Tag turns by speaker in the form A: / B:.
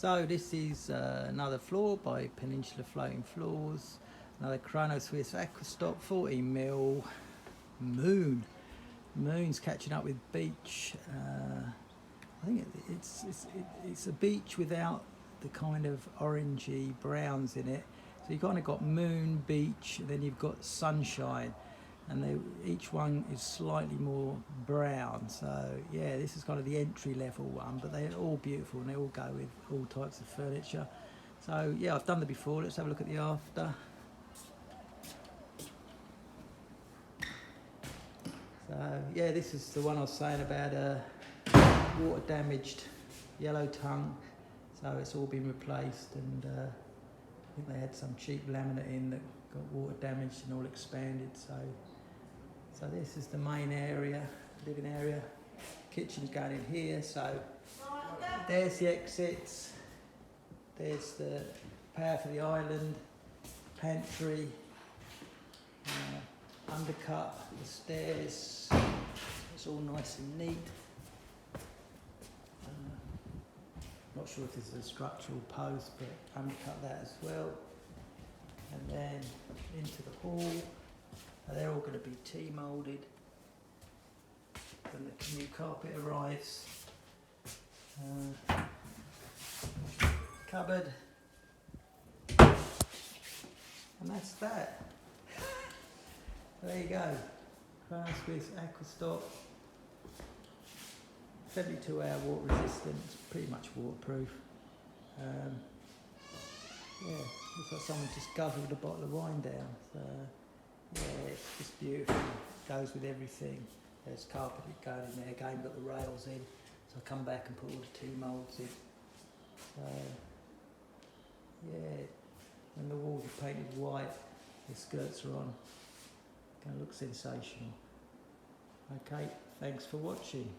A: So this is another floor by Peninsula Floating Floors, another Kronoswiss Aquastop 14mm Moon's catching up with beach. I think it's a beach without the kind of orangey browns in it. So you've kind of got moon, beach, and then you've got sunshine, and each one is slightly more brown. So yeah, this is kind of the entry level one, but they're all beautiful and they all go with all types of furniture. So yeah, I've done them before. Let's have a look at the after. So yeah, this is the one I was saying about water damaged yellow tongue. So it's all been replaced, and I think they had some cheap laminate in that got water damaged and all expanded. So this is the main area, living area. Kitchen's going in here. So there's the exits. There's the power for the island, pantry, undercut, the stairs. It's all nice and neat. Not sure if this is a structural post, but undercut that as well. And then into the hall. They're all going to be T-moulded when the new carpet arrives. Cupboard. And that's that. There you go. Kronoswiss Aquastop. 72-hour water resistant, it's pretty much waterproof. Yeah, looks like someone just guzzled a bottle of wine down. So, yeah, it's just beautiful. Goes with everything. There's carpet going in there. Again, got the rails in. So I come back and put all the T-moulds in. So, yeah, when the walls are painted white, the skirts are on. Going to look sensational. Okay, thanks for watching.